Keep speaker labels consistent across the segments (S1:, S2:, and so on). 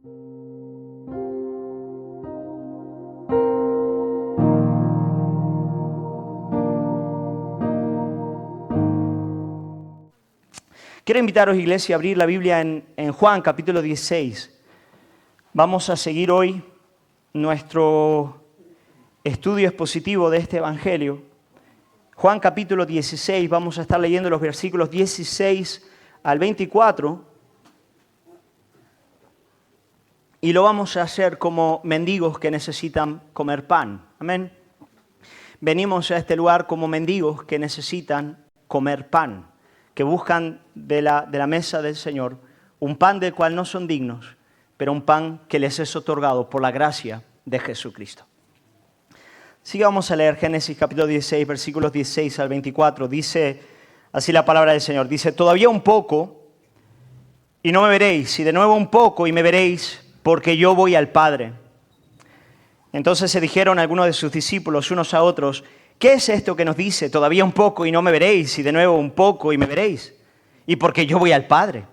S1: Quiero invitaros, iglesia, a abrir la Biblia en Juan, capítulo 16. Vamos a seguir hoy nuestro estudio expositivo de este evangelio. Juan, capítulo 16, vamos a estar leyendo los versículos 16 al 24. Y lo vamos a hacer como mendigos que necesitan comer pan. Amén. Venimos a este lugar como mendigos que necesitan comer pan, que buscan de la mesa del Señor un pan del cual no son dignos, pero un pan que les es otorgado por la gracia de Jesucristo. Así que vamos a leer Génesis capítulo 16, versículos 16 al 24. Dice así la palabra del Señor. Dice, todavía un poco y no me veréis, y de nuevo un poco y me veréis, porque yo voy al Padre. Entonces se dijeron algunos de sus discípulos unos a otros, ¿qué es esto que nos dice? Todavía un poco y no me veréis, y de nuevo un poco y me veréis. Y porque yo voy al Padre.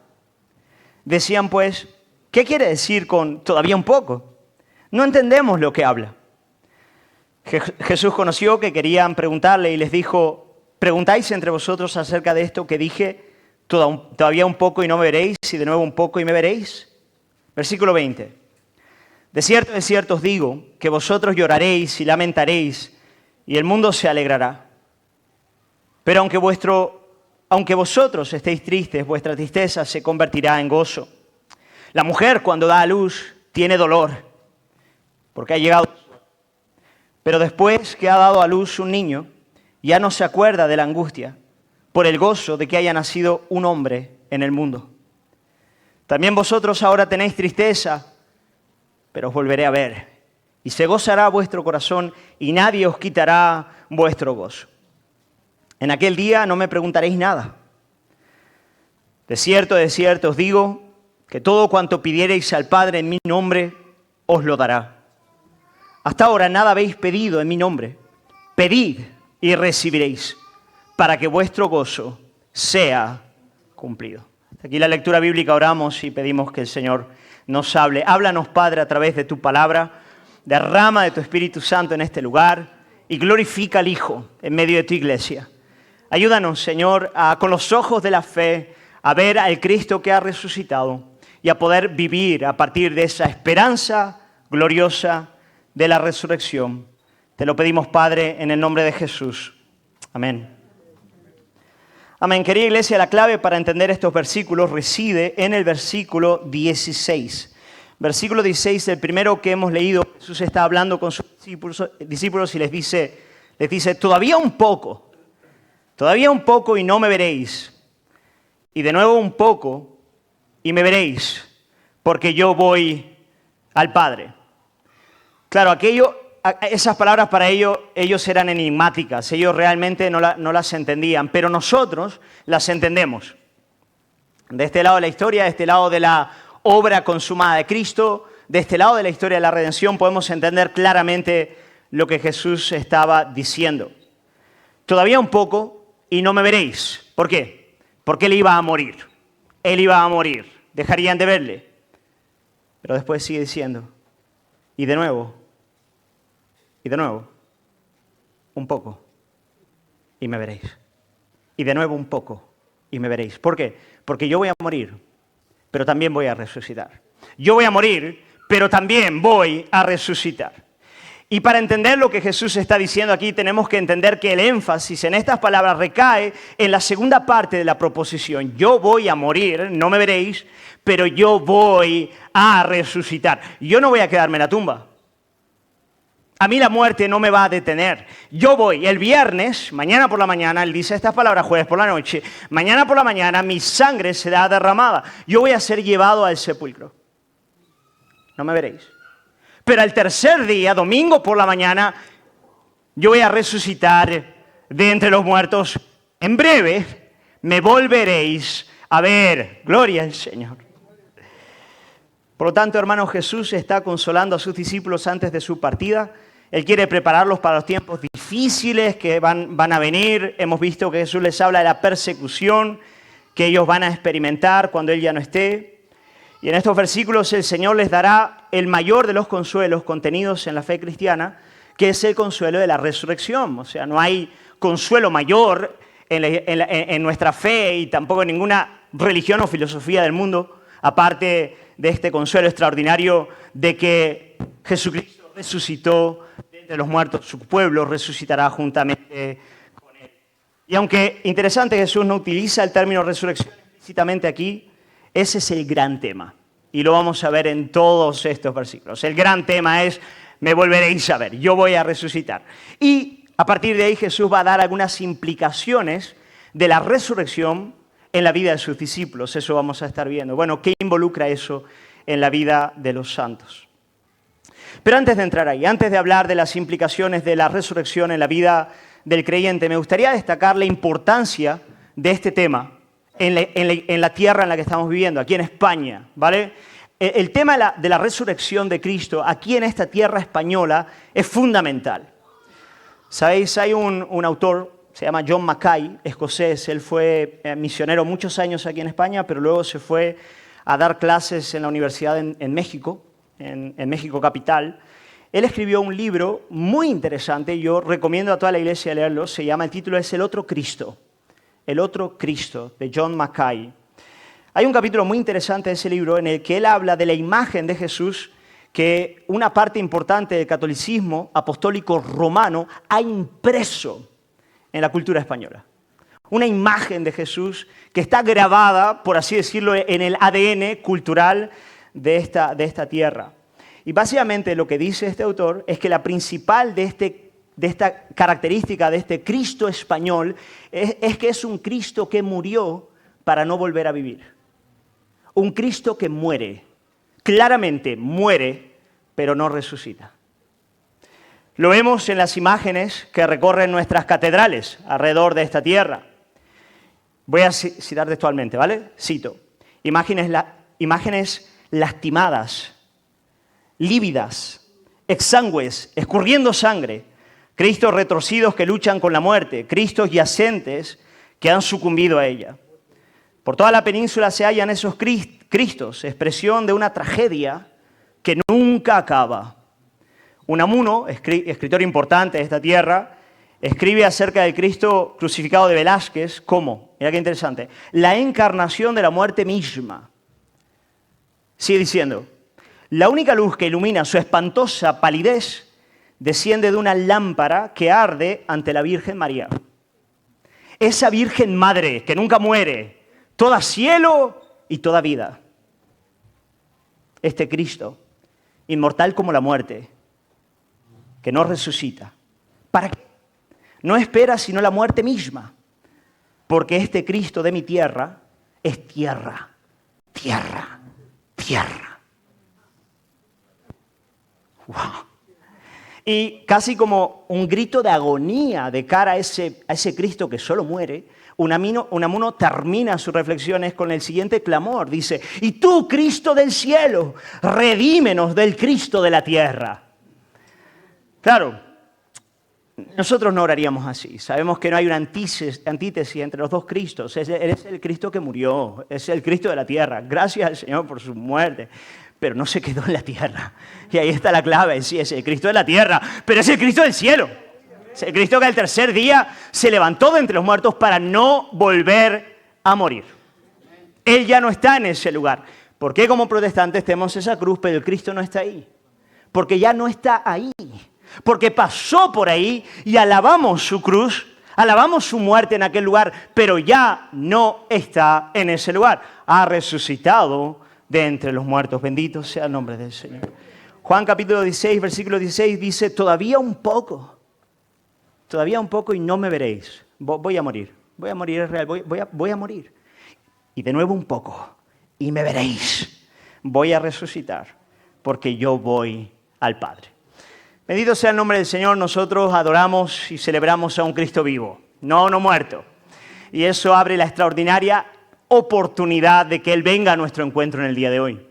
S1: Decían pues, ¿qué quiere decir con todavía un poco? No entendemos lo que habla. Jesús conoció que querían preguntarle y les dijo, ¿preguntáis entre vosotros acerca de esto que dije? Todavía un poco y no me veréis, y de nuevo un poco y me veréis. Versículo 20. De cierto os digo que vosotros lloraréis y lamentaréis, y el mundo se alegrará. Pero aunque vosotros estéis tristes, vuestra tristeza se convertirá en gozo. La mujer cuando da a luz tiene dolor, porque ha llegado. Pero después que ha dado a luz un niño, ya no se acuerda de la angustia, por el gozo de que haya nacido un hombre en el mundo. También vosotros ahora tenéis tristeza, pero os volveré a ver. Y se gozará vuestro corazón y nadie os quitará vuestro gozo. En aquel día no me preguntaréis nada. De cierto os digo que todo cuanto pidiereis al Padre en mi nombre, os lo dará. Hasta ahora nada habéis pedido en mi nombre. Pedid y recibiréis, para que vuestro gozo sea cumplido. Aquí la lectura bíblica, oramos y pedimos que el Señor nos hable. Háblanos, Padre, a través de tu palabra. Derrama de tu Espíritu Santo en este lugar y glorifica al Hijo en medio de tu iglesia. Ayúdanos, Señor, con los ojos de la fe a ver al Cristo que ha resucitado y a poder vivir a partir de esa esperanza gloriosa de la resurrección. Te lo pedimos, Padre, en el nombre de Jesús. Amén. Amén. Querida iglesia, la clave para entender estos versículos reside en el versículo 16. Versículo 16, el primero que hemos leído, Jesús está hablando con sus discípulos y les dice, todavía un poco y no me veréis. Y de nuevo un poco y me veréis, porque yo voy al Padre. Claro, esas palabras para ellos eran enigmáticas, ellos realmente no las entendían, pero nosotros las entendemos. De este lado de la historia, de este lado de la obra consumada de Cristo, de este lado de la historia de la redención, podemos entender claramente lo que Jesús estaba diciendo. Todavía un poco y no me veréis. ¿Por qué? Porque Él iba a morir. Él iba a morir. Dejarían de verle. Pero después sigue diciendo, y de nuevo, un poco y me veréis. Y de nuevo un poco y me veréis. ¿Por qué? Porque yo voy a morir, pero también voy a resucitar. Yo voy a morir, pero también voy a resucitar. Y para entender lo que Jesús está diciendo aquí, tenemos que entender que el énfasis en estas palabras recae en la segunda parte de la proposición. Yo voy a morir, no me veréis, pero yo voy a resucitar. Yo no voy a quedarme en la tumba. A mí la muerte no me va a detener. Yo voy el viernes, mañana por la mañana, él dice estas palabras, jueves por la noche, mañana por la mañana mi sangre será derramada. Yo voy a ser llevado al sepulcro. No me veréis. Pero al tercer día, domingo por la mañana, yo voy a resucitar de entre los muertos. En breve me volveréis a ver. Gloria al Señor. Por lo tanto, hermanos, Jesús está consolando a sus discípulos antes de su partida. Él quiere prepararlos para los tiempos difíciles que van a venir. Hemos visto que Jesús les habla de la persecución que ellos van a experimentar cuando Él ya no esté. Y en estos versículos el Señor les dará el mayor de los consuelos contenidos en la fe cristiana, que es el consuelo de la resurrección. O sea, no hay consuelo mayor en nuestra fe y tampoco en ninguna religión o filosofía del mundo, aparte de este consuelo extraordinario de que Jesucristo resucitó de entre los muertos, su pueblo resucitará juntamente con él. Y aunque interesante, Jesús no utiliza el término resurrección explícitamente aquí, ese es el gran tema. Y lo vamos a ver en todos estos versículos. El gran tema es, me volveréis a ver, yo voy a resucitar. Y a partir de ahí Jesús va a dar algunas implicaciones de la resurrección en la vida de sus discípulos. Eso vamos a estar viendo. Bueno, ¿qué involucra eso en la vida de los santos? Pero antes de entrar ahí, antes de hablar de las implicaciones de la resurrección en la vida del creyente, me gustaría destacar la importancia de este tema en la tierra en la que estamos viviendo, aquí en España, ¿vale? El tema de la resurrección de Cristo aquí en esta tierra española es fundamental. ¿Sabéis? Hay un autor, se llama John Mackay, escocés. Él fue misionero muchos años aquí en España, pero luego se fue a dar clases en la universidad en México, en México capital. Él escribió un libro muy interesante, yo recomiendo a toda la iglesia leerlo, el título es El otro Cristo. El otro Cristo, de John Mackay. Hay un capítulo muy interesante de ese libro en el que él habla de la imagen de Jesús que una parte importante del catolicismo apostólico romano ha impreso en la cultura española. Una imagen de Jesús que está grabada, por así decirlo, en el ADN cultural de esta tierra. Y básicamente lo que dice este autor es que la principal de esta característica de este Cristo español es que es un Cristo que murió para no volver a vivir. Un Cristo que muere, claramente muere, pero no resucita. Lo vemos en las imágenes que recorren nuestras catedrales alrededor de esta tierra. Voy a citar textualmente, ¿vale? Cito. Imágenes lastimadas, lívidas, exangües, escurriendo sangre, Cristos retorcidos que luchan con la muerte, Cristos yacentes que han sucumbido a ella. Por toda la península se hallan esos Cristos, expresión de una tragedia que nunca acaba. Unamuno, escritor importante de esta tierra, escribe acerca del Cristo crucificado de Velázquez como, mira qué interesante, la encarnación de la muerte misma. Sigue diciendo, la única luz que ilumina su espantosa palidez desciende de una lámpara que arde ante la Virgen María. Esa Virgen Madre que nunca muere, toda cielo y toda vida. Este Cristo, inmortal como la muerte, que no resucita. ¿Para qué? No espera sino la muerte misma, porque este Cristo de mi tierra es tierra, tierra, tierra. ¡Wow! Y casi como un grito de agonía de cara a ese Cristo que solo muere, Unamuno termina sus reflexiones con el siguiente clamor. Dice, y tú, Cristo del cielo, redímenos del Cristo de la tierra. Claro, nosotros no oraríamos así. Sabemos que no hay una antítesis entre los dos Cristos. Él es el Cristo que murió, es el Cristo de la tierra. Gracias al Señor por su muerte. Pero no se quedó en la tierra. Y ahí está la clave, sí, es el Cristo de la tierra, pero es el Cristo del cielo. Es el Cristo que al tercer día se levantó de entre los muertos para no volver a morir. Él ya no está en ese lugar. ¿Por qué como protestantes tenemos esa cruz, pero el Cristo no está ahí? Porque ya no está ahí. Porque pasó por ahí y alabamos su cruz, alabamos su muerte en aquel lugar, pero ya no está en ese lugar. Ha resucitado de entre los muertos. Bendito sea el nombre del Señor. Juan capítulo 16, versículo 16 dice, todavía un poco y no me veréis. Voy a morir, es real, voy a morir. Y de nuevo un poco y me veréis. Voy a resucitar porque yo voy al Padre. Bendito sea el nombre del Señor. Nosotros adoramos y celebramos a un Cristo vivo, no muerto. Y eso abre la extraordinaria oportunidad de que Él venga a nuestro encuentro en el día de hoy,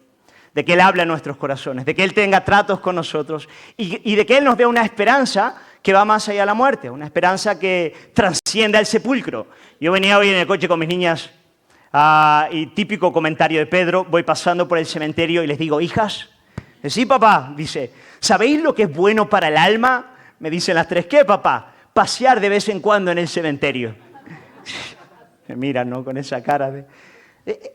S1: de que Él hable a nuestros corazones, de que Él tenga tratos con nosotros y de que Él nos dé una esperanza que va más allá de la muerte, una esperanza que trascienda el sepulcro. Yo venía hoy en el coche con mis niñas Y típico comentario de Pedro, voy pasando por el cementerio y les digo, hijas, sí papá, dice, ¿sabéis lo que es bueno para el alma? Me dicen las tres, ¿qué papá? Pasear de vez en cuando en el cementerio. Me miran, ¿no? Con esa cara de...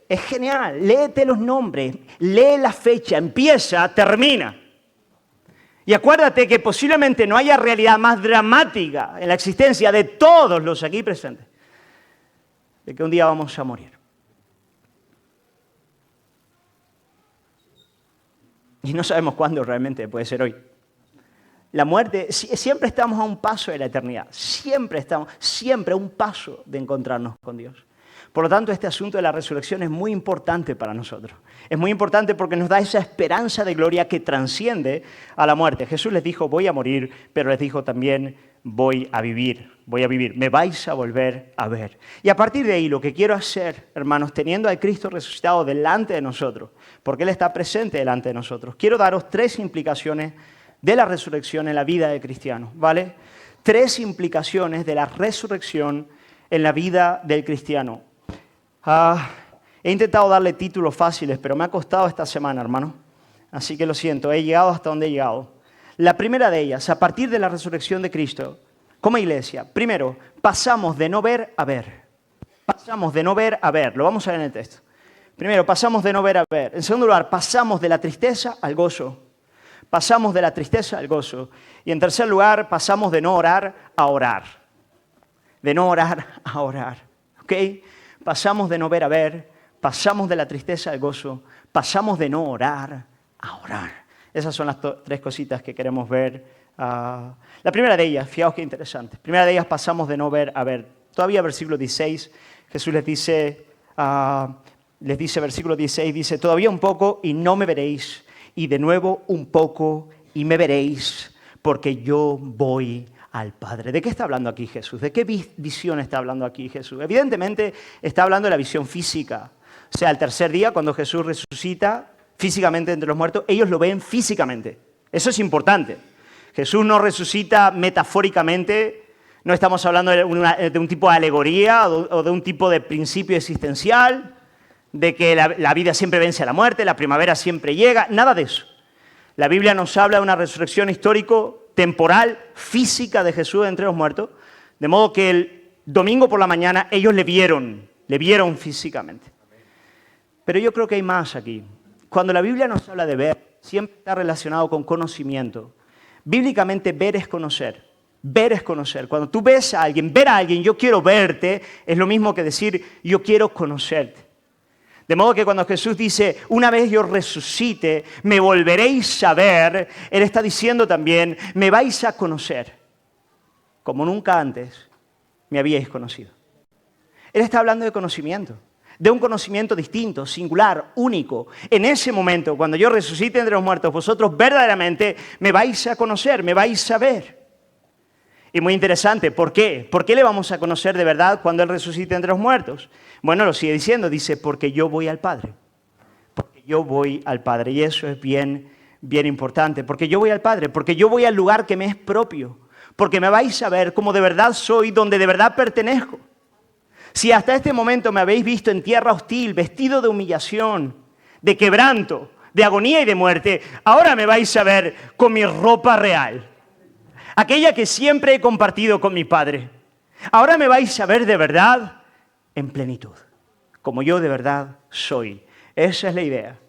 S1: Es genial, léete los nombres, lee la fecha, empieza, termina. Y acuérdate que posiblemente no haya realidad más dramática en la existencia de todos los aquí presentes, de que un día vamos a morir. Y no sabemos cuándo realmente, puede ser hoy. La muerte, siempre estamos a un paso de la eternidad, siempre a un paso de encontrarnos con Dios. Por lo tanto, este asunto de la resurrección es muy importante para nosotros. Es muy importante porque nos da esa esperanza de gloria que trasciende a la muerte. Jesús les dijo, voy a morir, pero les dijo también, voy a vivir, me vais a volver a ver. Y a partir de ahí, lo que quiero hacer, hermanos, teniendo a Cristo resucitado delante de nosotros, porque Él está presente delante de nosotros, quiero daros 3 implicaciones de la resurrección en la vida del cristiano, ¿vale? 3 implicaciones de la resurrección en la vida del cristiano. He intentado darle títulos fáciles, pero me ha costado esta semana, hermano. Así que lo siento, he llegado hasta donde he llegado. La primera de ellas, a partir de la resurrección de Cristo, como iglesia, primero, pasamos de no ver a ver. Pasamos de no ver a ver. Lo vamos a ver en el texto. Primero, pasamos de no ver a ver. En segundo lugar, pasamos de la tristeza al gozo. Pasamos de la tristeza al gozo. Y en tercer lugar, pasamos de no orar a orar. De no orar a orar. ¿Ok? Pasamos de no ver a ver, pasamos de la tristeza al gozo, pasamos de no orar a orar. Esas son las 3 cositas que queremos ver. La primera de ellas, fijaos qué interesante. Primera de ellas, pasamos de no ver a ver. Todavía versículo 16, Jesús les dice, versículo 16, dice, todavía un poco y no me veréis, y de nuevo un poco y me veréis, porque yo voy al Padre. ¿De qué está hablando aquí Jesús? ¿De qué visión está hablando aquí Jesús? Evidentemente está hablando de la visión física. O sea, el tercer día, cuando Jesús resucita físicamente entre los muertos, ellos lo ven físicamente. Eso es importante. Jesús no resucita metafóricamente, no estamos hablando de un tipo de alegoría o de un tipo de principio existencial, de que la vida siempre vence a la muerte, la primavera siempre llega, nada de eso. La Biblia nos habla de una resurrección histórico-temporal, física de Jesús de entre los muertos, de modo que el domingo por la mañana ellos le vieron físicamente. Pero yo creo que hay más aquí. Cuando la Biblia nos habla de ver, siempre está relacionado con conocimiento. Bíblicamente ver es conocer. Ver es conocer. Cuando tú ves a alguien, ver a alguien, yo quiero verte, es lo mismo que decir yo quiero conocerte. De modo que cuando Jesús dice, una vez yo resucite, me volveréis a ver, Él está diciendo también, me vais a conocer, como nunca antes me habíais conocido. Él está hablando de conocimiento, de un conocimiento distinto, singular, único. En ese momento, cuando yo resucite entre los muertos, vosotros verdaderamente me vais a conocer, me vais a ver. Y muy interesante, ¿por qué? ¿Por qué le vamos a conocer de verdad cuando Él resucite entre los muertos? Bueno, lo sigue diciendo, dice, porque yo voy al Padre. Porque yo voy al Padre. Y eso es bien importante. Porque yo voy al Padre, porque yo voy al lugar que me es propio. Porque me vais a ver como de verdad soy, donde de verdad pertenezco. Si hasta este momento me habéis visto en tierra hostil, vestido de humillación, de quebranto, de agonía y de muerte, ahora me vais a ver con mi ropa real. Aquella que siempre he compartido con mi Padre. Ahora me vais a ver de verdad en plenitud, como yo de verdad soy. Esa es la idea.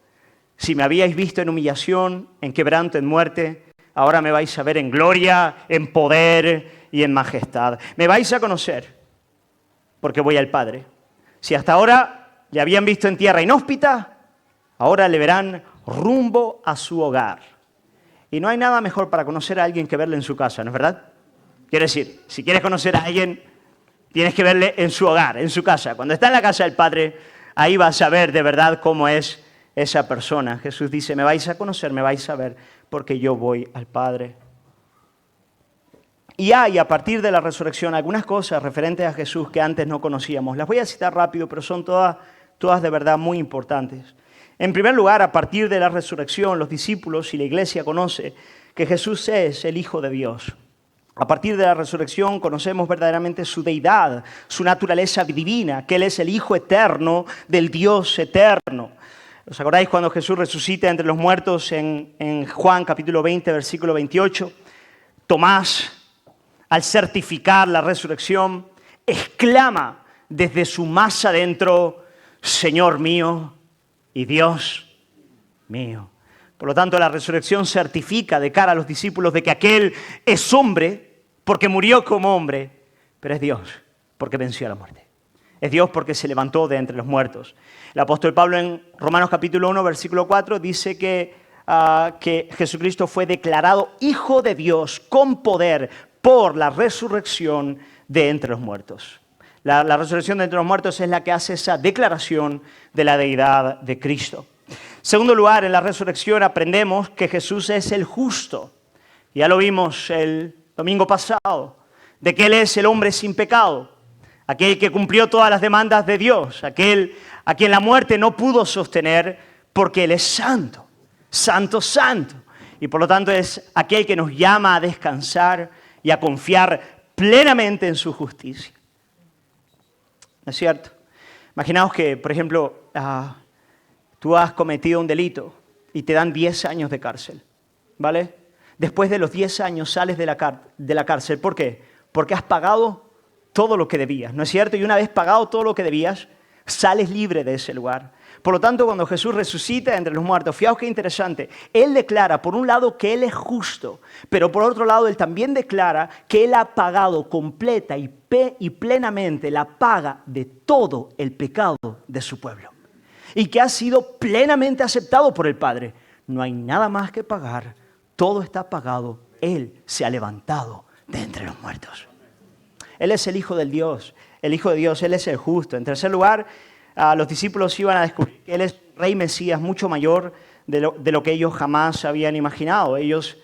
S1: Si me habíais visto en humillación, en quebranto, en muerte, ahora me vais a ver en gloria, en poder y en majestad. Me vais a conocer, porque voy al Padre. Si hasta ahora le habían visto en tierra inhóspita, ahora le verán rumbo a su hogar. Y no hay nada mejor para conocer a alguien que verle en su casa, ¿no es verdad? Quiero decir, si quieres conocer a alguien, tienes que verle en su hogar, en su casa. Cuando está en la casa del Padre, ahí vas a ver de verdad cómo es esa persona. Jesús dice, me vais a conocer, me vais a ver, porque yo voy al Padre. Y hay, a partir de la resurrección, algunas cosas referentes a Jesús que antes no conocíamos. Las voy a citar rápido, pero son todas de verdad muy importantes. En primer lugar, a partir de la resurrección, los discípulos y la iglesia conoce que Jesús es el Hijo de Dios. A partir de la resurrección conocemos verdaderamente su deidad, su naturaleza divina, que Él es el Hijo eterno del Dios eterno. ¿Os acordáis cuando Jesús resucita entre los muertos en Juan capítulo 20, versículo 28? Tomás, al certificar la resurrección, exclama desde su más adentro, Señor mío y Dios mío. Por lo tanto, la resurrección certifica de cara a los discípulos de que aquel es hombre porque murió como hombre, pero es Dios porque venció a la muerte. Es Dios porque se levantó de entre los muertos. El apóstol Pablo en Romanos capítulo 1, versículo 4, dice que Jesucristo fue declarado Hijo de Dios con poder por la resurrección de entre los muertos. La resurrección de entre los muertos es la que hace esa declaración de la deidad de Cristo. Segundo lugar, en la resurrección aprendemos que Jesús es el justo. Ya lo vimos el domingo pasado, de que Él es el hombre sin pecado, aquel que cumplió todas las demandas de Dios, aquel a quien la muerte no pudo sostener porque Él es santo, santo, santo. Y por lo tanto es aquel que nos llama a descansar y a confiar plenamente en su justicia. ¿No es cierto? Imaginaos que, por ejemplo, tú has cometido un delito y te dan 10 años de cárcel, ¿vale? Después de los 10 años sales de la cárcel. ¿Por qué? Porque has pagado todo lo que debías, ¿no es cierto? Y una vez pagado todo lo que debías, sales libre de ese lugar. Por lo tanto, cuando Jesús resucita entre los muertos, fijaos qué interesante, Él declara, por un lado, que Él es justo, pero por otro lado, Él también declara que Él ha pagado completa y plenamente la paga de todo el pecado de su pueblo. Y que ha sido plenamente aceptado por el Padre. No hay nada más que pagar, todo está pagado, Él se ha levantado de entre los muertos. Él es el Hijo del Dios, el Hijo de Dios, Él es el justo. En tercer lugar, los discípulos iban a descubrir que Él es Rey Mesías mucho mayor de lo que ellos jamás habían imaginado. Ellos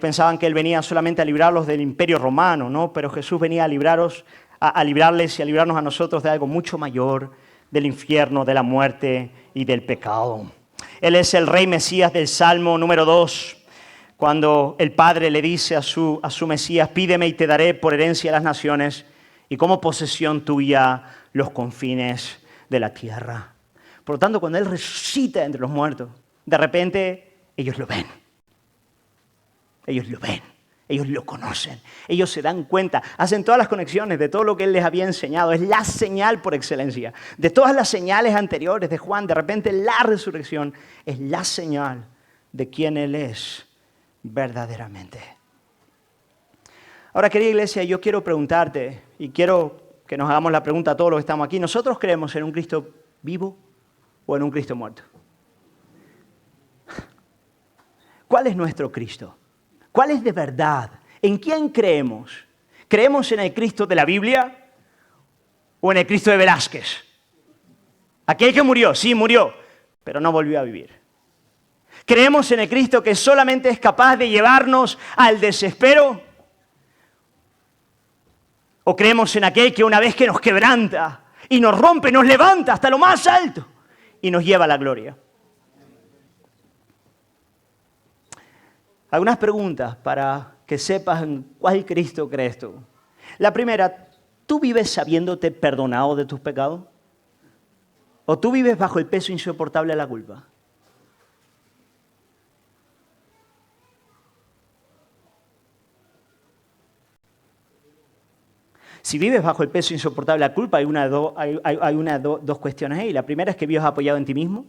S1: pensaban que Él venía solamente a librarlos del imperio romano, ¿no? Pero Jesús venía a librarles y a librarnos a nosotros de algo mucho mayor, del infierno, de la muerte y del pecado. Él es el Rey Mesías del Salmo número 2, cuando el Padre le dice a su Mesías, pídeme y te daré por herencia a las naciones y como posesión tuya los confines de la tierra. Por lo tanto, cuando Él resucita entre los muertos, de repente ellos lo ven. Ellos lo ven. Ellos lo conocen, ellos se dan cuenta, hacen todas las conexiones de todo lo que Él les había enseñado. Es la señal por excelencia. De todas las señales anteriores de Juan, de repente la resurrección es la señal de quién Él es verdaderamente. Ahora, querida iglesia, yo quiero preguntarte, y quiero que nos hagamos la pregunta a todos los que estamos aquí, ¿nosotros creemos en un Cristo vivo o en un Cristo muerto? ¿Cuál es nuestro Cristo? ¿Cuál es de verdad? ¿En quién creemos? ¿Creemos en el Cristo de la Biblia o en el Cristo de Velázquez? Aquel que murió, sí murió, pero no volvió a vivir. ¿Creemos en el Cristo que solamente es capaz de llevarnos al desespero? ¿O creemos en aquel que una vez que nos quebranta y nos rompe, nos levanta hasta lo más alto y nos lleva a la gloria? Algunas preguntas para que sepas en cuál Cristo crees tú. La primera, ¿tú vives sabiéndote perdonado de tus pecados? ¿O tú vives bajo el peso insoportable de la culpa? Si vives bajo el peso insoportable de la culpa, hay dos cuestiones ahí. La primera es que vives apoyado en ti mismo.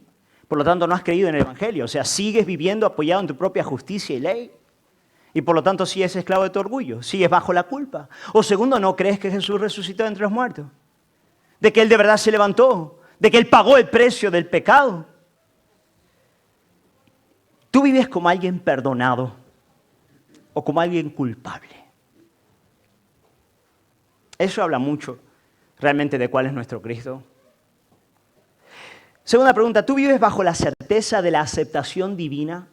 S1: Por lo tanto, no has creído en el Evangelio. O sea, sigues viviendo apoyado en tu propia justicia y ley. Y por lo tanto, sigues esclavo de tu orgullo. Sigues bajo la culpa. O segundo, no crees que Jesús resucitó de entre los muertos. De que Él de verdad se levantó. De que Él pagó el precio del pecado. Tú vives como alguien perdonado. O como alguien culpable. Eso habla mucho realmente de cuál es nuestro Cristo. Segunda pregunta, ¿tú vives bajo la certeza de la aceptación divina?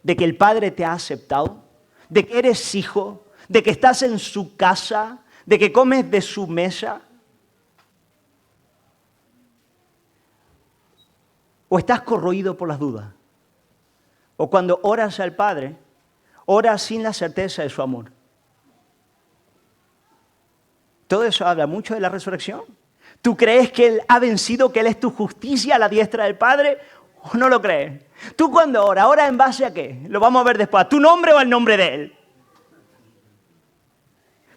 S1: ¿De que el Padre te ha aceptado? ¿De que eres hijo? ¿De que estás en su casa? ¿De que comes de su mesa? ¿O estás corroído por las dudas? ¿O cuando oras al Padre, oras sin la certeza de su amor? Todo eso habla mucho de la resurrección. ¿Tú crees que Él ha vencido, que Él es tu justicia a la diestra del Padre? ¿O no lo crees? ¿Tú cuando oras en base a qué? Lo vamos a ver después. ¿A tu nombre o al nombre de Él?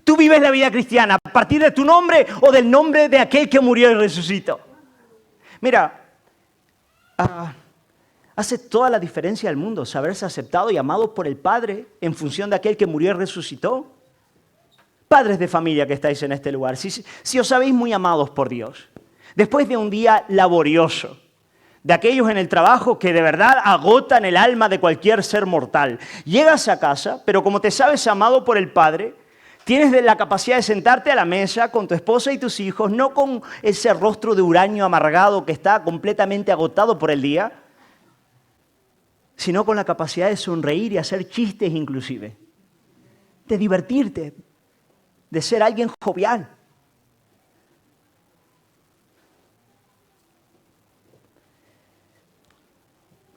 S1: ¿Tú vives la vida cristiana a partir de tu nombre o del nombre de aquel que murió y resucitó? Mira, hace toda la diferencia del mundo saberse aceptado y amado por el Padre en función de aquel que murió y resucitó. Padres de familia que estáis en este lugar, si os sabéis muy amados por Dios, después de un día laborioso, de aquellos en el trabajo que de verdad agotan el alma de cualquier ser mortal, llegas a casa, pero como te sabes amado por el Padre, tienes la capacidad de sentarte a la mesa con tu esposa y tus hijos, no con ese rostro de huraño amargado que está completamente agotado por el día, sino con la capacidad de sonreír y hacer chistes inclusive, de divertirte, de ser alguien jovial.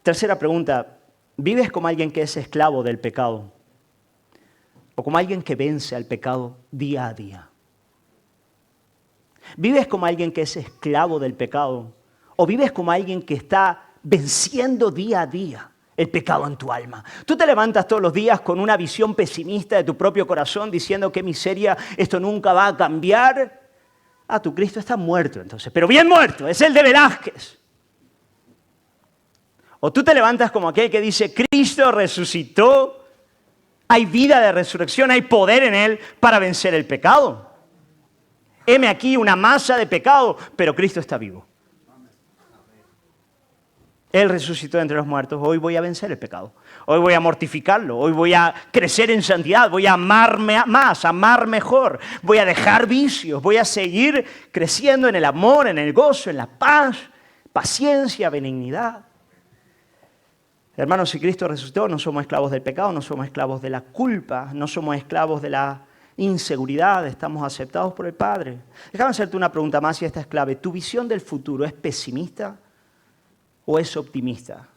S1: Tercera pregunta, ¿vives como alguien que es esclavo del pecado? ¿O como alguien que vence al pecado día a día? ¿Vives como alguien que es esclavo del pecado? ¿O vives como alguien que está venciendo día a día el pecado en tu alma? Tú te levantas todos los días con una visión pesimista de tu propio corazón diciendo qué miseria, esto nunca va a cambiar. Tu Cristo está muerto entonces, pero bien muerto, es el de Velázquez. O tú te levantas como aquel que dice Cristo resucitó, hay vida de resurrección, hay poder en Él para vencer el pecado. Heme aquí una masa de pecado, pero Cristo está vivo. Él resucitó entre los muertos, hoy voy a vencer el pecado. Hoy voy a mortificarlo, hoy voy a crecer en santidad, voy a amarme más, amar mejor. Voy a dejar vicios, voy a seguir creciendo en el amor, en el gozo, en la paz, paciencia, benignidad. Hermanos, si Cristo resucitó, no somos esclavos del pecado, no somos esclavos de la culpa, no somos esclavos de la inseguridad, estamos aceptados por el Padre. Déjame hacerte una pregunta más y esta es clave. ¿Tu visión del futuro es pesimista o es optimista?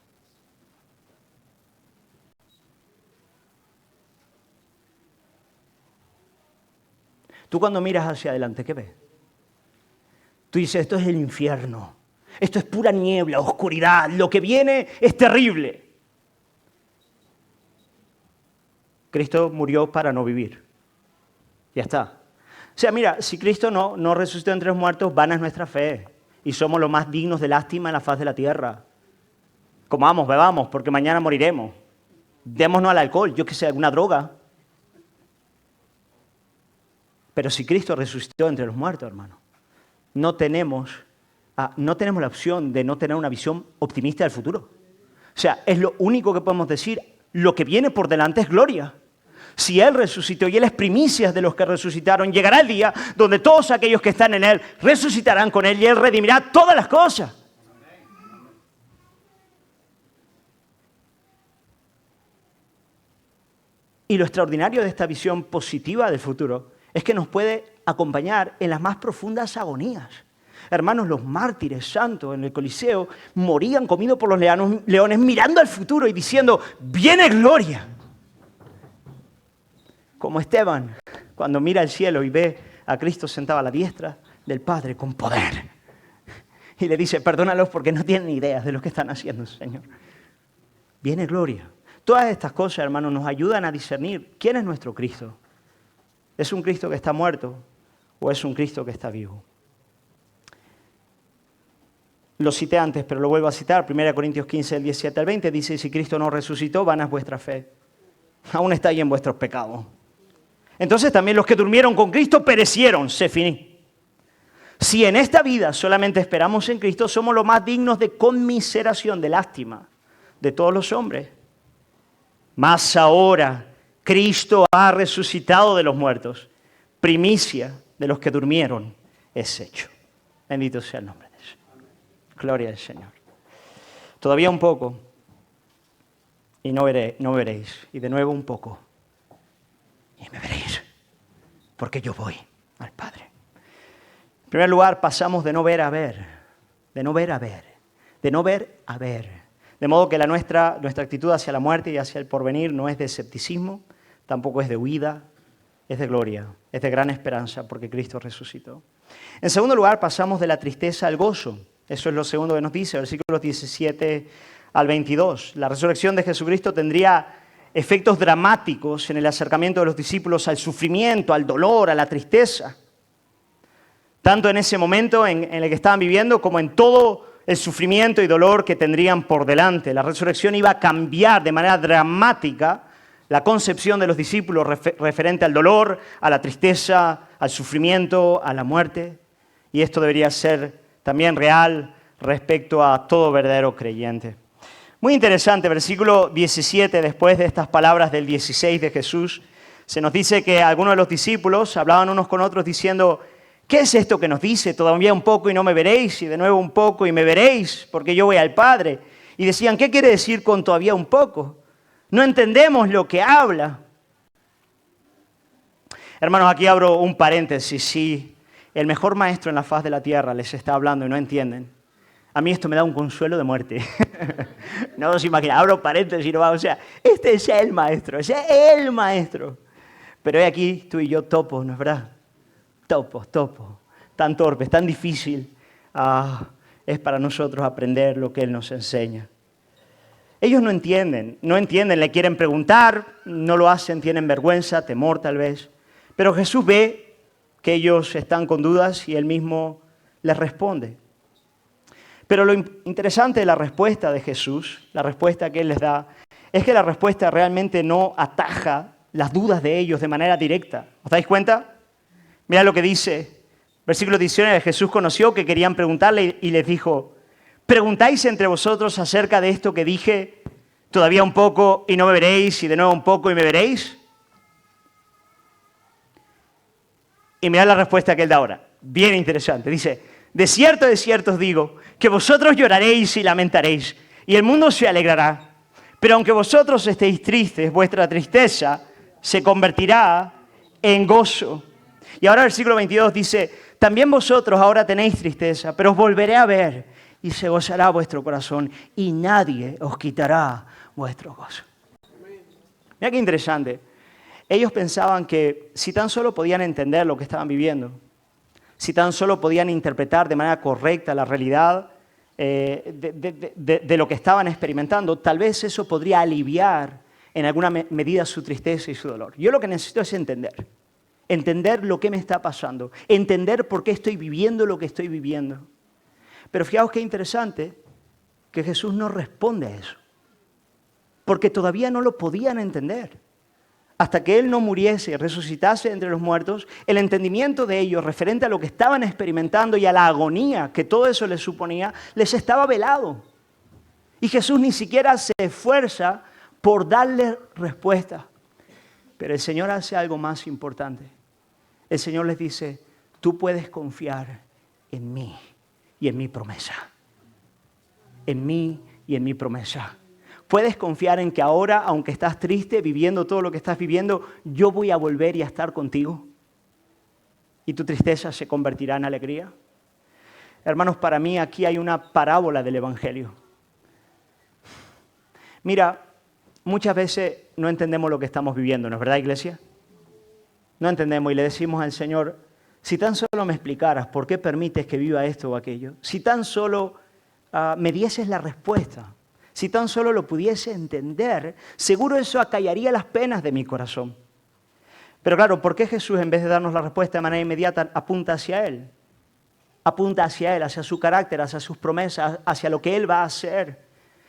S1: Tú cuando miras hacia adelante, ¿qué ves? Tú dices, esto es el infierno, esto es pura niebla, oscuridad, lo que viene es terrible. Cristo murió para no vivir. Ya está. O sea, mira, si Cristo no resucitó entre los muertos, vana es nuestra fe. Y somos los más dignos de lástima en la faz de la tierra. Comamos, bebamos, porque mañana moriremos. Démonos al alcohol, yo qué sé, alguna droga. Pero si Cristo resucitó entre los muertos, hermano, no tenemos la opción de no tener una visión optimista del futuro. O sea, es lo único que podemos decir. Lo que viene por delante es gloria. Si Él resucitó y Él es primicias de los que resucitaron, llegará el día donde todos aquellos que están en Él resucitarán con Él y Él redimirá todas las cosas. Y lo extraordinario de esta visión positiva del futuro es que nos puede acompañar en las más profundas agonías. Hermanos, los mártires santos en el Coliseo morían comidos por los leones mirando al futuro y diciendo, viene gloria. Como Esteban, cuando mira al cielo y ve a Cristo sentado a la diestra del Padre con poder. Y le dice, perdónalos porque no tienen ideas de lo que están haciendo, Señor. Viene gloria. Todas estas cosas, hermanos, nos ayudan a discernir quién es nuestro Cristo. ¿Es un Cristo que está muerto o es un Cristo que está vivo? Lo cité antes, pero lo vuelvo a citar. 1 Corintios 15, del 17 al 20, dice, si Cristo no resucitó, vana es vuestra fe. Aún está ahí en vuestros pecados. Entonces también los que durmieron con Cristo perecieron, se finí. Si en esta vida solamente esperamos en Cristo, somos los más dignos de conmiseración, de lástima, de todos los hombres. Mas ahora Cristo ha resucitado de los muertos. Primicia de los que durmieron es hecho. Bendito sea el nombre. Gloria al Señor. Todavía un poco y no veréis. Y de nuevo un poco y me veréis. Porque yo voy al Padre. En primer lugar, pasamos de no ver a ver. De no ver a ver. De no ver a ver. De modo que nuestra actitud hacia la muerte y hacia el porvenir no es de escepticismo, tampoco es de huida, es de gloria, es de gran esperanza porque Cristo resucitó. En segundo lugar, pasamos de la tristeza al gozo. Eso es lo segundo que nos dice, versículos 17 al 22. La resurrección de Jesucristo tendría efectos dramáticos en el acercamiento de los discípulos al sufrimiento, al dolor, a la tristeza. Tanto en ese momento en el que estaban viviendo como en todo el sufrimiento y dolor que tendrían por delante. La resurrección iba a cambiar de manera dramática la concepción de los discípulos referente al dolor, a la tristeza, al sufrimiento, a la muerte. Y esto debería ser también real respecto a todo verdadero creyente. Muy interesante, versículo 17, después de estas palabras del 16 de Jesús, se nos dice que algunos de los discípulos hablaban unos con otros diciendo: ¿qué es esto que nos dice? Todavía un poco y no me veréis, y de nuevo un poco y me veréis, porque yo voy al Padre. Y decían: ¿qué quiere decir con todavía un poco? No entendemos lo que habla. Hermanos, aquí abro un paréntesis. Si el mejor maestro en la faz de la tierra les está hablando y no entienden, a mí esto me da un consuelo de muerte. No os imagináis, abro paréntesis y no va, o sea, este es el maestro, ese es el maestro. Pero hoy aquí tú y yo topos, ¿no es verdad? Topos, tan torpes, tan difícil es para nosotros aprender lo que Él nos enseña. Ellos no entienden, le quieren preguntar, no lo hacen, tienen vergüenza, temor tal vez. Pero Jesús ve que ellos están con dudas y Él mismo les responde. Pero lo interesante de la respuesta de Jesús, la respuesta que Él les da, es que la respuesta realmente no ataja las dudas de ellos de manera directa. ¿Os dais cuenta? Mira lo que dice, versículo 19, Jesús conoció que querían preguntarle y les dijo: ¿preguntáis entre vosotros acerca de esto que dije, todavía un poco y no me veréis, y de nuevo un poco y me veréis? Y mirad la respuesta que Él da ahora, bien interesante. Dice: de cierto os digo, que vosotros lloraréis y lamentaréis, y el mundo se alegrará. Pero aunque vosotros estéis tristes, vuestra tristeza se convertirá en gozo. Y ahora el versículo 22 dice: también vosotros ahora tenéis tristeza, pero os volveré a ver, y se gozará vuestro corazón, y nadie os quitará vuestro gozo. Mira qué interesante. Ellos pensaban que si tan solo podían entender lo que estaban viviendo, si tan solo podían interpretar de manera correcta la realidad de lo que estaban experimentando, tal vez eso podría aliviar en alguna medida su tristeza y su dolor. Yo lo que necesito es entender lo que me está pasando, entender por qué estoy viviendo lo que estoy viviendo. Pero fijaos qué interesante que Jesús no responde a eso, porque todavía no lo podían entender. Hasta que Él no muriese y resucitase entre los muertos, el entendimiento de ellos referente a lo que estaban experimentando y a la agonía que todo eso les suponía, les estaba velado. Y Jesús ni siquiera se esfuerza por darles respuesta. Pero el Señor hace algo más importante. El Señor les dice: tú puedes confiar en mí y en mi promesa. En mí y en mi promesa. Puedes confiar en que ahora, aunque estás triste, viviendo todo lo que estás viviendo, yo voy a volver y a estar contigo. Y tu tristeza se convertirá en alegría. Hermanos, para mí aquí hay una parábola del Evangelio. Mira, muchas veces no entendemos lo que estamos viviendo, ¿no es verdad, iglesia? No entendemos y le decimos al Señor: si tan solo me explicaras por qué permites que viva esto o aquello, si tan solo me dieses la respuesta, si tan solo lo pudiese entender, seguro eso acallaría las penas de mi corazón. Pero claro, ¿por qué Jesús, en vez de darnos la respuesta de manera inmediata, apunta hacia Él? Apunta hacia Él, hacia su carácter, hacia sus promesas, hacia lo que Él va a hacer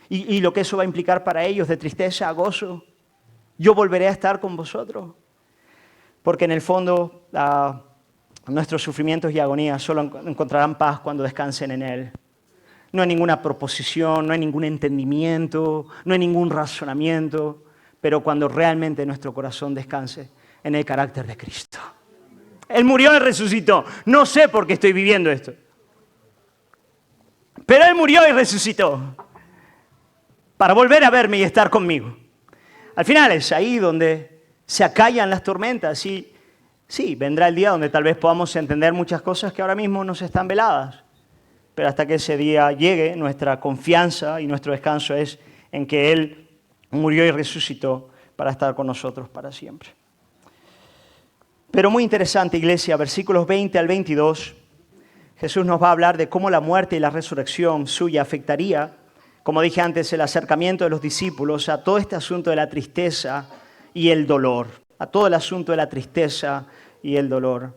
S1: y lo que eso va a implicar para ellos, de tristeza a gozo. Yo volveré a estar con vosotros. Porque en el fondo nuestros sufrimientos y agonías solo encontrarán paz cuando descansen en Él. No hay ninguna proposición, no hay ningún entendimiento, no hay ningún razonamiento, pero cuando realmente nuestro corazón descanse en el carácter de Cristo. Él murió y resucitó. No sé por qué estoy viviendo esto, pero Él murió y resucitó para volver a verme y estar conmigo. Al final es ahí donde se acallan las tormentas y sí, vendrá el día donde tal vez podamos entender muchas cosas que ahora mismo nos están veladas. Pero hasta que ese día llegue, nuestra confianza y nuestro descanso es en que Él murió y resucitó para estar con nosotros para siempre. Pero muy interesante, iglesia, versículos 20 al 22, Jesús nos va a hablar de cómo la muerte y la resurrección suya afectaría, como dije antes, el acercamiento de los discípulos a todo este asunto de la tristeza y el dolor, a todo el asunto de la tristeza y el dolor.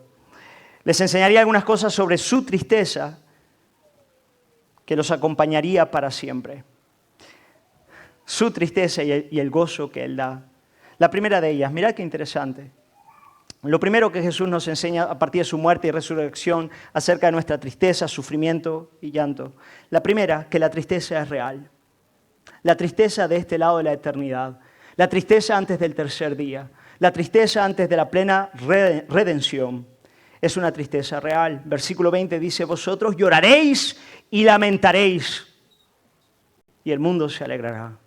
S1: Les enseñaría algunas cosas sobre su tristeza que los acompañaría para siempre. Su tristeza y el gozo que Él da. La primera de ellas, mirad qué interesante. Lo primero que Jesús nos enseña a partir de su muerte y resurrección acerca de nuestra tristeza, sufrimiento y llanto. La primera, que la tristeza es real. La tristeza de este lado de la eternidad. La tristeza antes del tercer día. La tristeza antes de la plena redención. Es una tristeza real. Versículo 20 dice, vosotros lloraréis y lamentaréis, y el mundo se alegrará.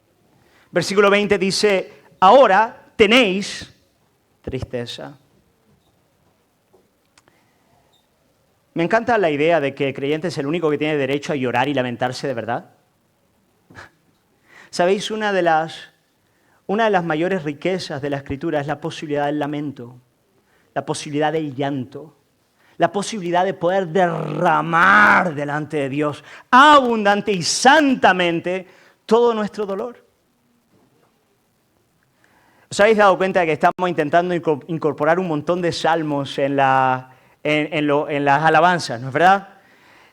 S1: Versículo 20 dice, ahora tenéis tristeza. Me encanta la idea de que el creyente es el único que tiene derecho a llorar y lamentarse de verdad. ¿Sabéis? Una de las mayores riquezas de la Escritura es la posibilidad del lamento, la posibilidad del llanto, la posibilidad de poder derramar delante de Dios abundante y santamente todo nuestro dolor. ¿Os habéis dado cuenta de que estamos intentando incorporar un montón de salmos en las alabanzas, ¿no es verdad?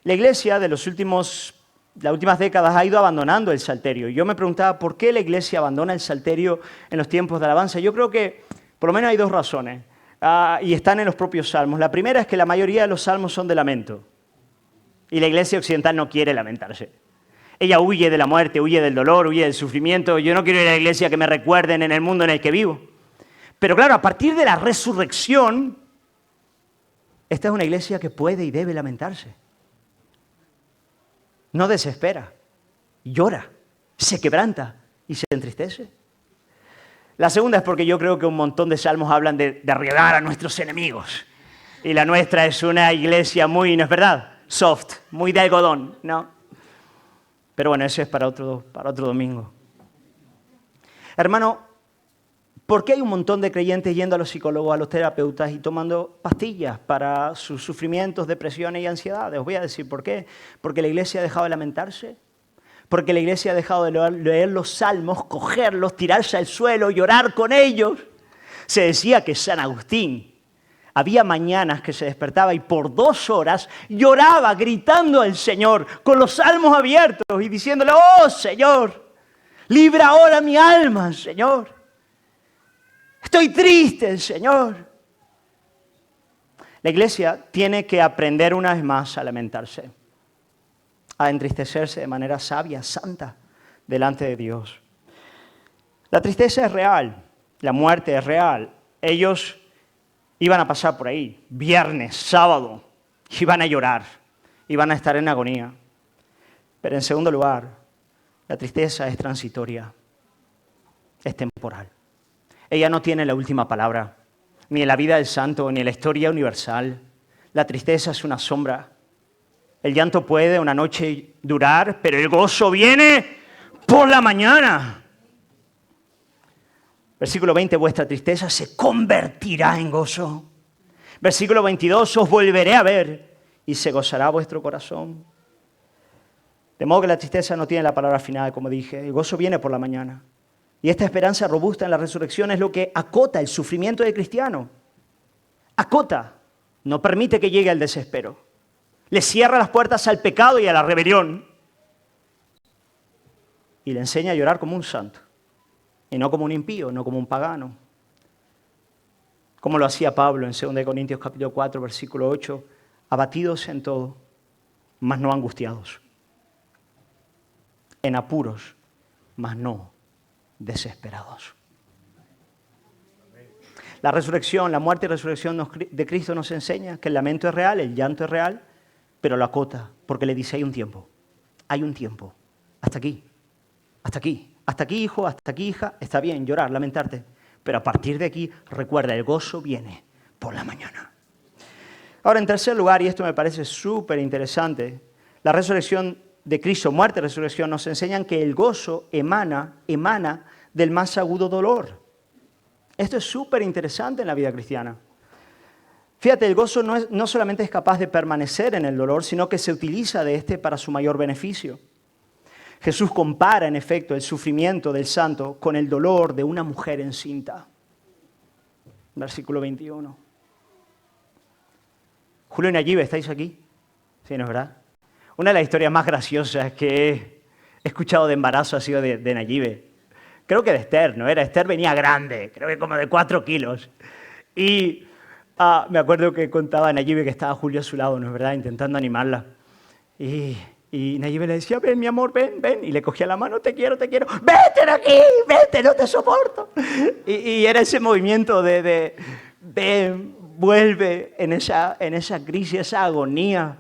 S1: La iglesia de las últimas décadas ha ido abandonando el salterio. Yo me preguntaba, ¿por qué la iglesia abandona el salterio en los tiempos de alabanza? Yo creo que por lo menos hay dos razones, y están en los propios salmos. La primera es que la mayoría de los salmos son de lamento, y la iglesia occidental no quiere lamentarse. Ella huye de la muerte, huye del dolor, huye del sufrimiento. Yo no quiero ir a la iglesia que me recuerden en el mundo en el que vivo. Pero claro, a partir de la resurrección, esta es una iglesia que puede y debe lamentarse. No desespera, llora, se quebranta y se entristece. La segunda es porque yo creo que un montón de salmos hablan de derribar a nuestros enemigos. Y la nuestra es una iglesia muy, ¿no es verdad? Soft, muy de algodón, ¿no? Pero bueno, eso es para otro domingo. Hermano, ¿por qué hay un montón de creyentes yendo a los psicólogos, a los terapeutas y tomando pastillas para sus sufrimientos, depresiones y ansiedades? Os voy a decir por qué. Porque la iglesia ha dejado de lamentarse. Porque la iglesia ha dejado de leer los salmos, cogerlos, tirarse al suelo, llorar con ellos. Se decía que San Agustín había mañanas que se despertaba y por 2 horas lloraba gritando al Señor con los salmos abiertos y diciéndole, oh Señor, libra ahora mi alma, Señor. Estoy triste, Señor. La iglesia tiene que aprender una vez más a lamentarse, a entristecerse de manera sabia, santa, delante de Dios. La tristeza es real, la muerte es real. Ellos iban a pasar por ahí, viernes, sábado, iban a llorar, iban a estar en agonía. Pero en segundo lugar, la tristeza es transitoria, es temporal. Ella no tiene la última palabra, ni en la vida del santo, ni en la historia universal. La tristeza es una sombra. El llanto puede una noche durar, pero el gozo viene por la mañana. Versículo 20, vuestra tristeza se convertirá en gozo. Versículo 22, os volveré a ver y se gozará vuestro corazón. De modo que la tristeza no tiene la palabra final, como dije. El gozo viene por la mañana. Y esta esperanza robusta en la resurrección es lo que acota el sufrimiento del cristiano. Acota, no permite que llegue al desespero. Le cierra las puertas al pecado y a la rebelión. Y le enseña a llorar como un santo. Y no como un impío, no como un pagano. Como lo hacía Pablo en 2 Corintios capítulo 4, versículo 8. Abatidos en todo, mas no angustiados. En apuros, mas no desesperados. La resurrección, la muerte y resurrección de Cristo nos enseña que el lamento es real, el llanto es real, pero lo acota, porque le dice hay un tiempo, hasta aquí, hijo, hasta aquí, hija, está bien llorar, lamentarte, pero a partir de aquí, recuerda, el gozo viene por la mañana. Ahora, en tercer lugar, y esto me parece súper interesante, la resurrección de Cristo, muerte y resurrección, nos enseñan que el gozo emana del más agudo dolor. Esto es súper interesante en la vida cristiana. Fíjate, el gozo no solamente es capaz de permanecer en el dolor, sino que se utiliza de este para su mayor beneficio. Jesús compara, en efecto, el sufrimiento del santo con el dolor de una mujer encinta. Versículo 21. Julio y Nayibe, ¿estáis aquí? Sí, ¿no es verdad? Una de las historias más graciosas que he escuchado de embarazo ha sido de Nayibe. Creo que de Esther, ¿no era? Esther venía grande, creo que como de 4 kilos. Y me acuerdo que contaba a Nayibe que estaba Julio a su lado, ¿no es verdad? Intentando animarla. Y Nayibe le decía, ven, mi amor, ven, ven. Y le cogía la mano, te quiero, te quiero. Vete de aquí, vete, no te soporto. Y era ese movimiento de vuelve en esa crisis, esa agonía,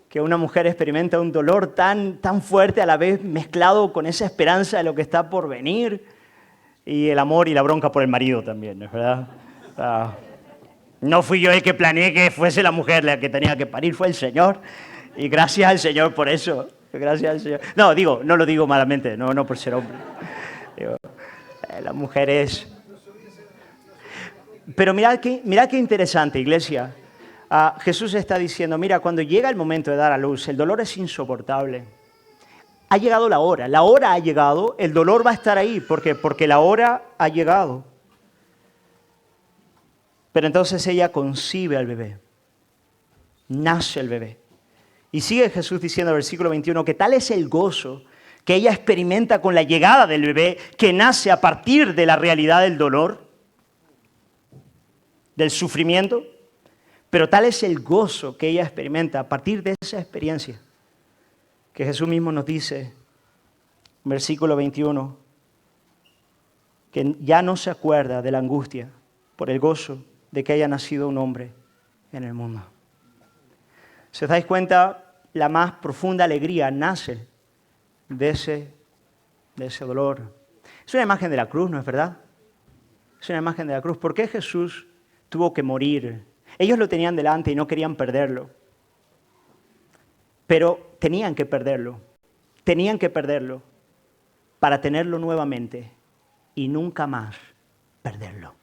S1: que una mujer experimenta un dolor tan fuerte a la vez mezclado con esa esperanza de lo que está por venir. Y el amor y la bronca por el marido también, ¿no es verdad? No fui yo el que planeé que fuese la mujer la que tenía que parir, fue el Señor. Y gracias al Señor por eso. Gracias al Señor. No lo digo malamente, no por ser hombre. Digo, la mujer es... Pero mirad qué interesante, iglesia. Jesús está diciendo, mira, cuando llega el momento de dar a luz, el dolor es insoportable. Ha llegado la hora ha llegado, el dolor va a estar ahí. ¿Por qué? Porque la hora ha llegado. Pero entonces ella concibe al bebé, nace el bebé. Y sigue Jesús diciendo en el versículo 21 que tal es el gozo que ella experimenta con la llegada del bebé, que nace a partir de la realidad del dolor, del sufrimiento, pero tal es el gozo que ella experimenta a partir de esa experiencia, que Jesús mismo nos dice, en versículo 21, que ya no se acuerda de la angustia por el gozo de que haya nacido un hombre en el mundo. Si os dais cuenta, la más profunda alegría nace de ese dolor. Es una imagen de la cruz, ¿no es verdad? Es una imagen de la cruz. ¿Por qué Jesús tuvo que morir? Ellos lo tenían delante y no querían perderlo. Pero tenían que perderlo. Tenían que perderlo para tenerlo nuevamente y nunca más perderlo.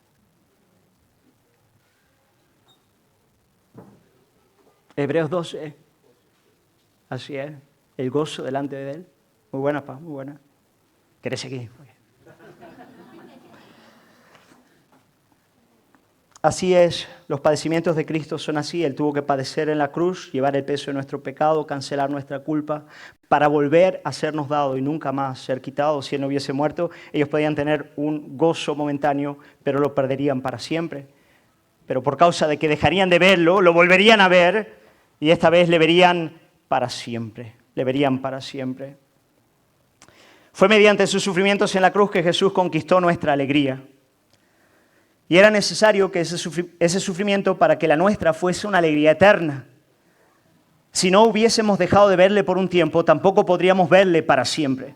S1: Hebreos 12, así es, el gozo delante de Él. Muy buena, muy buena. ¿Querés seguir? Así es, los padecimientos de Cristo son así. Él tuvo que padecer en la cruz, llevar el peso de nuestro pecado, cancelar nuestra culpa, para volver a sernos dado y nunca más ser quitado. Si Él no hubiese muerto, ellos podían tener un gozo momentáneo, pero lo perderían para siempre. Pero por causa de que dejarían de verlo, lo volverían a ver, y esta vez le verían para siempre. Le verían para siempre. Fue mediante sus sufrimientos en la cruz que Jesús conquistó nuestra alegría. Y era necesario que ese sufrimiento para que la nuestra fuese una alegría eterna. Si no hubiésemos dejado de verle por un tiempo, tampoco podríamos verle para siempre.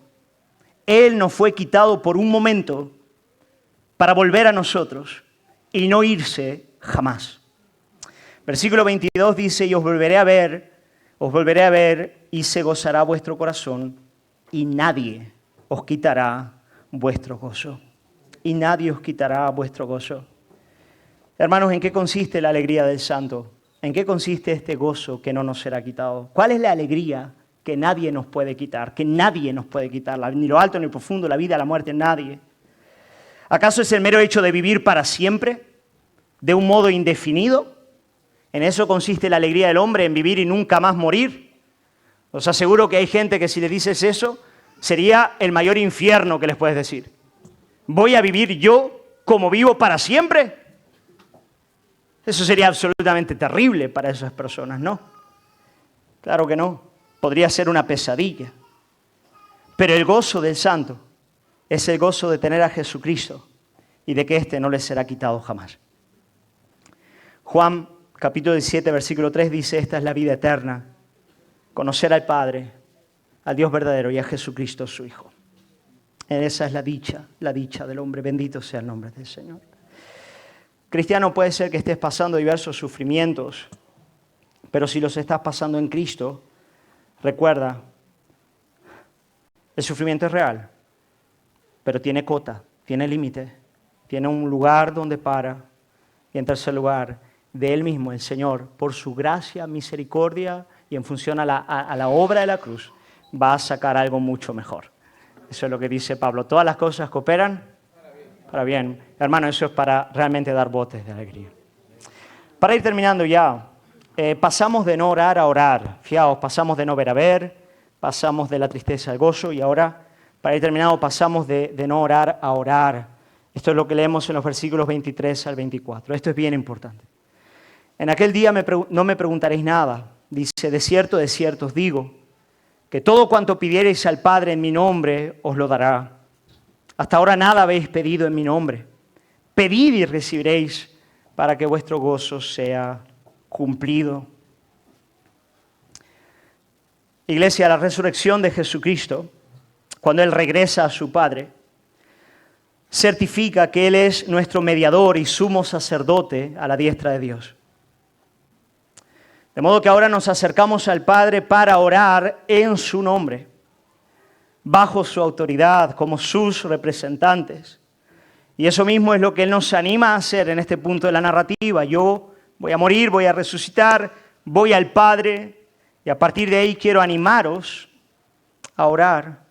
S1: Él nos fue quitado por un momento para volver a nosotros y no irse jamás. Versículo 22 dice, y os volveré a ver y se gozará vuestro corazón y nadie os quitará vuestro gozo. Y nadie os quitará vuestro gozo. Hermanos, ¿en qué consiste la alegría del santo? ¿En qué consiste este gozo que no nos será quitado? ¿Cuál es la alegría que nadie nos puede quitar? Que nadie nos puede quitar, ni lo alto ni lo profundo, la vida, la muerte, nadie. ¿Acaso es el mero hecho de vivir para siempre, de un modo indefinido? ¿En eso consiste la alegría del hombre, en vivir y nunca más morir? Os aseguro que hay gente que si le dices eso, sería el mayor infierno que les puedes decir. ¿Voy a vivir yo como vivo para siempre? Eso sería absolutamente terrible para esas personas, ¿no? Claro que no. Podría ser una pesadilla. Pero el gozo del santo es el gozo de tener a Jesucristo y de que éste no les será quitado jamás. Juan capítulo 17, versículo 3 dice, esta es la vida eterna, conocer al Padre, al Dios verdadero y a Jesucristo su Hijo. Esa es la dicha del hombre. Bendito sea el nombre del Señor. Cristiano, puede ser que estés pasando diversos sufrimientos, pero si los estás pasando en Cristo, recuerda, el sufrimiento es real, pero tiene cota, tiene límite, tiene un lugar donde para. Y en tercer lugar, de Él mismo, el Señor, por su gracia, misericordia y en función a la obra de la cruz, va a sacar algo mucho mejor. Eso es lo que dice Pablo. Todas las cosas cooperan para bien. Hermano, eso es para realmente dar botes de alegría. Para ir terminando ya, pasamos de no orar a orar. Fijaos, pasamos de no ver a ver, pasamos de la tristeza al gozo y ahora, para ir terminando, pasamos de no orar a orar. Esto es lo que leemos en los versículos 23 al 24. Esto es bien importante. En aquel día no me preguntaréis nada. Dice, de cierto os digo, que todo cuanto pidiereis al Padre en mi nombre os lo dará. Hasta ahora nada habéis pedido en mi nombre. Pedid y recibiréis para que vuestro gozo sea cumplido. Iglesia, la resurrección de Jesucristo, cuando Él regresa a su Padre, certifica que Él es nuestro mediador y sumo sacerdote a la diestra de Dios. De modo que ahora nos acercamos al Padre para orar en su nombre, bajo su autoridad, como sus representantes. Y eso mismo es lo que Él nos anima a hacer en este punto de la narrativa. Yo voy a morir, voy a resucitar, voy al Padre, y a partir de ahí quiero animaros a orar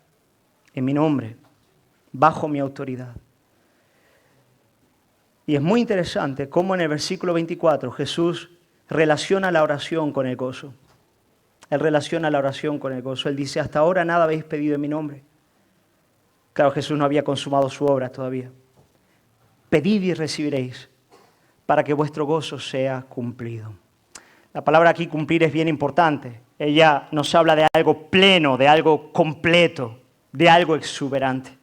S1: en mi nombre, bajo mi autoridad. Y es muy interesante cómo en el versículo 24 Jesús relaciona la oración con el gozo. Él relaciona la oración con el gozo. Él dice, hasta ahora nada habéis pedido en mi nombre. Claro, Jesús no había consumado su obra todavía. Pedid y recibiréis para que vuestro gozo sea cumplido. La palabra aquí cumplir es bien importante. Ella nos habla de algo pleno, de algo completo, de algo exuberante.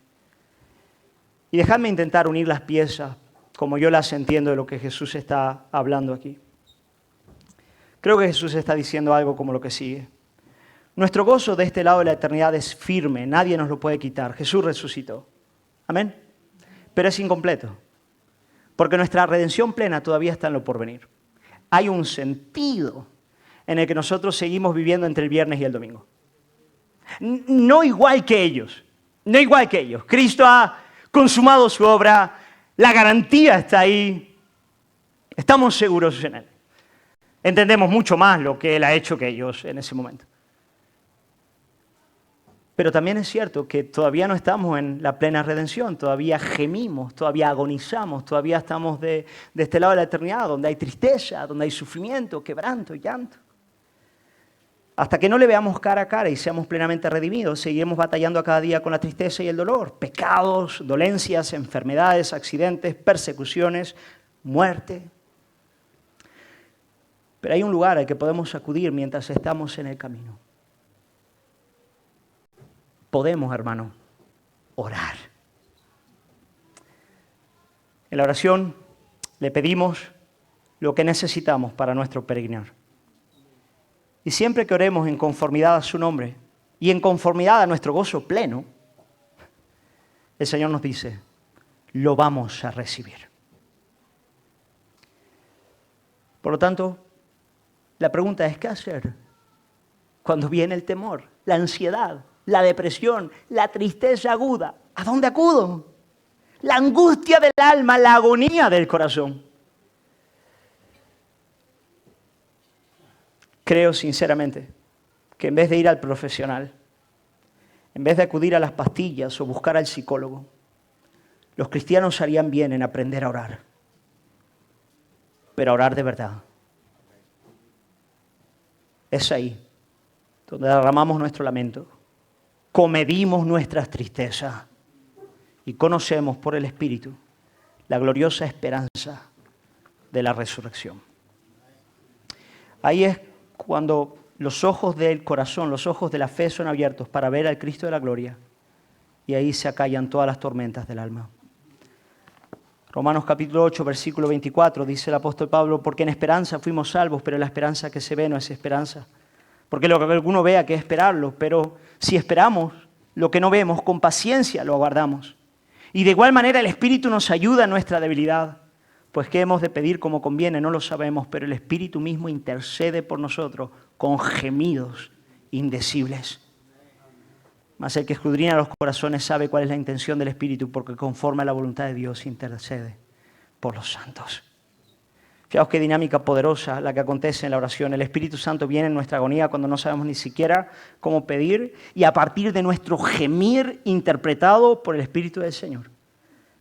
S1: Y dejadme intentar unir las piezas como yo las entiendo de lo que Jesús está hablando aquí. Creo que Jesús está diciendo algo como lo que sigue. Nuestro gozo de este lado de la eternidad es firme, nadie nos lo puede quitar. Jesús resucitó. Amén. Pero es incompleto, porque nuestra redención plena todavía está en lo porvenir. Hay un sentido en el que nosotros seguimos viviendo entre el viernes y el domingo. No igual que ellos, no igual que ellos. Cristo ha consumado su obra, la garantía está ahí, estamos seguros en Él. Entendemos mucho más lo que Él ha hecho que ellos en ese momento. Pero también es cierto que todavía no estamos en la plena redención, todavía gemimos, todavía agonizamos, todavía estamos de este lado de la eternidad, donde hay tristeza, donde hay sufrimiento, quebranto, llanto. Hasta que no le veamos cara a cara y seamos plenamente redimidos, seguiremos batallando a cada día con la tristeza y el dolor, pecados, dolencias, enfermedades, accidentes, persecuciones, muerte. Pero hay un lugar al que podemos acudir mientras estamos en el camino. Podemos, hermano, orar. En la oración le pedimos lo que necesitamos para nuestro peregrinar. Y siempre que oremos en conformidad a su nombre y en conformidad a nuestro gozo pleno, el Señor nos dice, lo vamos a recibir. Por lo tanto, la pregunta es, ¿qué hacer cuando viene el temor, la ansiedad, la depresión, la tristeza aguda? ¿A dónde acudo? La angustia del alma, la agonía del corazón. Creo sinceramente que en vez de ir al profesional, en vez de acudir a las pastillas o buscar al psicólogo, los cristianos harían bien en aprender a orar. Pero a orar de verdad. Es ahí donde derramamos nuestro lamento, comedimos nuestras tristezas y conocemos por el Espíritu la gloriosa esperanza de la resurrección. Ahí es cuando los ojos del corazón, los ojos de la fe son abiertos para ver al Cristo de la gloria y ahí se acallan todas las tormentas del alma. Romanos capítulo 8, versículo 24, dice el apóstol Pablo, porque en esperanza fuimos salvos, pero la esperanza que se ve no es esperanza. Porque lo que alguno vea que es esperarlo, pero si esperamos lo que no vemos, con paciencia lo aguardamos. Y de igual manera el Espíritu nos ayuda en nuestra debilidad, pues qué hemos de pedir como conviene, no lo sabemos, pero el Espíritu mismo intercede por nosotros con gemidos indecibles. Mas el que escudriña los corazones sabe cuál es la intención del Espíritu, porque conforme a la voluntad de Dios intercede por los santos. Fijaos qué dinámica poderosa la que acontece en la oración. El Espíritu Santo viene en nuestra agonía cuando no sabemos ni siquiera cómo pedir, y a partir de nuestro gemir interpretado por el Espíritu del Señor,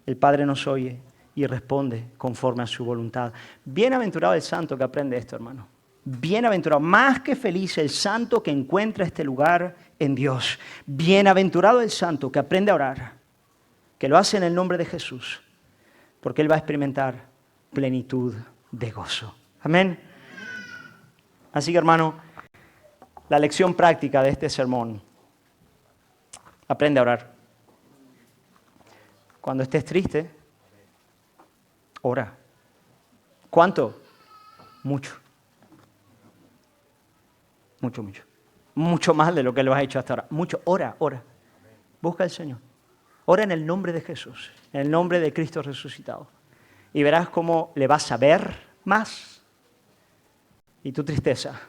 S1: el Padre nos oye y responde conforme a su voluntad. Bienaventurado el santo que aprende esto, hermano. Bienaventurado, más que feliz el santo que encuentra este lugar en Dios. Bienaventurado el santo que aprende a orar, que lo hace en el nombre de Jesús, porque él va a experimentar plenitud de gozo. Amén. Así que, hermano, la lección práctica de este sermón: aprende a orar. Cuando estés triste, ora. ¿Cuánto? Mucho. Mucho. Mucho más de lo que lo has hecho hasta ahora. Mucho. Ora. Busca al Señor. Ora en el nombre de Jesús, en el nombre de Cristo resucitado. Y verás cómo le vas a ver más. Y tu tristeza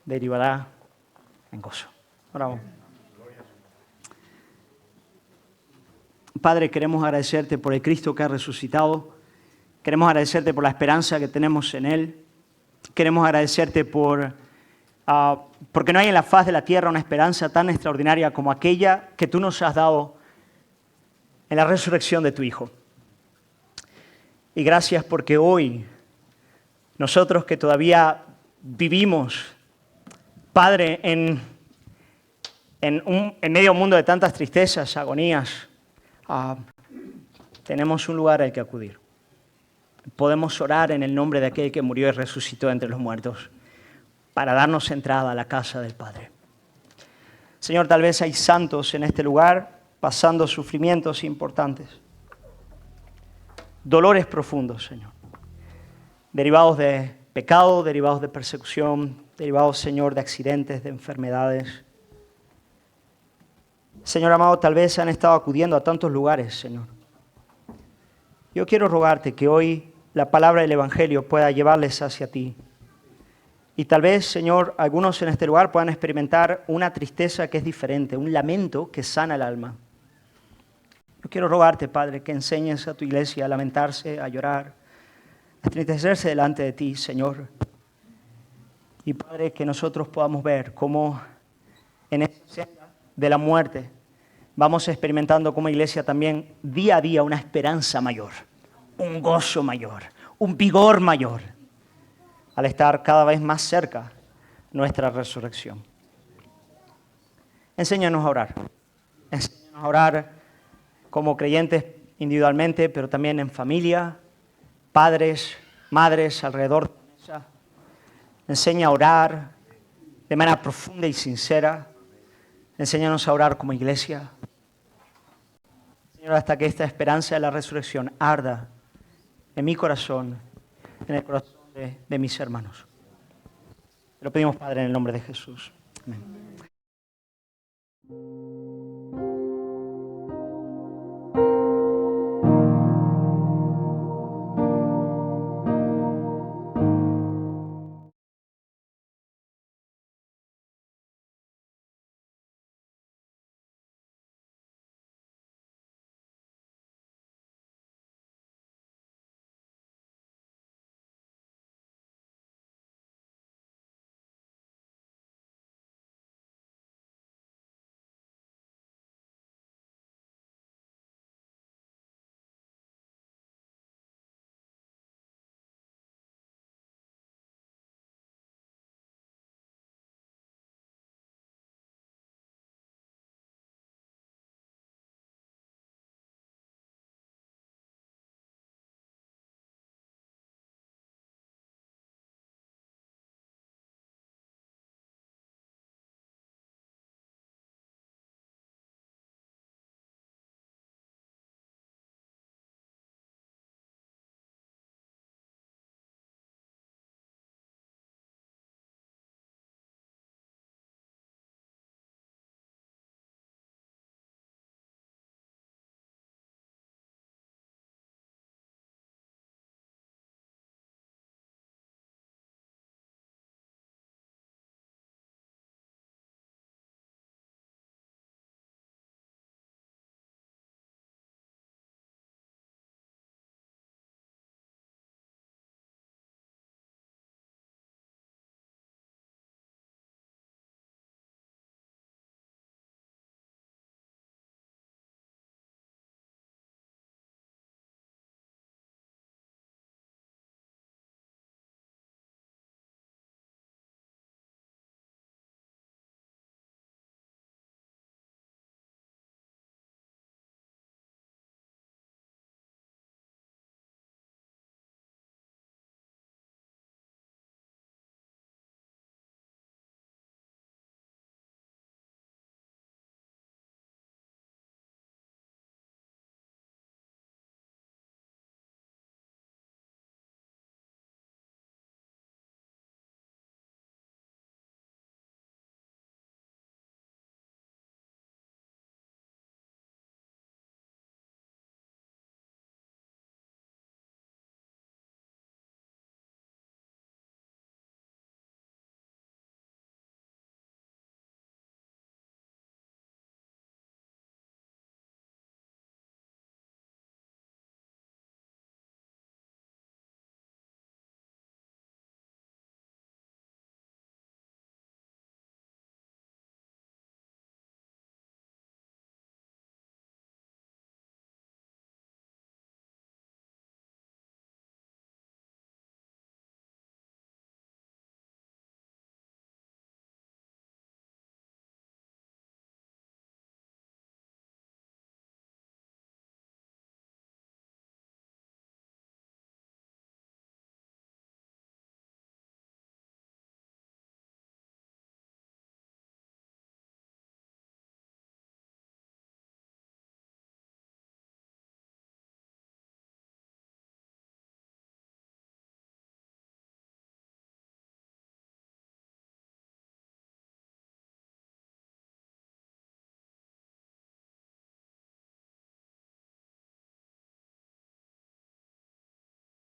S1: derivará en gozo. Oramos. Padre, queremos agradecerte por el Cristo que ha resucitado. Queremos agradecerte por la esperanza que tenemos en Él. Queremos agradecerte porque no hay en la faz de la tierra una esperanza tan extraordinaria como aquella que tú nos has dado en la resurrección de tu Hijo. Y gracias porque hoy, nosotros que todavía vivimos, Padre, en medio de un mundo de tantas tristezas, agonías, tenemos un lugar al que acudir. Podemos orar en el nombre de aquel que murió y resucitó entre los muertos para darnos entrada a la casa del Padre. Señor, tal vez hay santos en este lugar pasando sufrimientos importantes, dolores profundos, Señor, derivados de pecado, derivados de persecución, derivados, Señor, de accidentes, de enfermedades. Señor amado, tal vez han estado acudiendo a tantos lugares, Señor. Yo quiero rogarte que hoy la palabra del Evangelio pueda llevarles hacia ti. Y tal vez, Señor, algunos en este lugar puedan experimentar una tristeza que es diferente, un lamento que sana el alma. Yo quiero rogarte, Padre, que enseñes a tu iglesia a lamentarse, a llorar, a entristecerse delante de ti, Señor. Y, Padre, que nosotros podamos ver cómo en esta senda de la muerte vamos experimentando como iglesia también día a día una esperanza mayor, un gozo mayor, un vigor mayor, al estar cada vez más cerca nuestra resurrección. Enséñanos a orar. Enséñanos a orar como creyentes individualmente, pero también en familia, padres, madres, alrededor de la mesa. Enseña a orar de manera profunda y sincera. Enséñanos a orar como iglesia. Señor, hasta que esta esperanza de la resurrección arda en mi corazón, en el corazón de mis hermanos. Te lo pedimos, Padre, en el nombre de Jesús. Amén.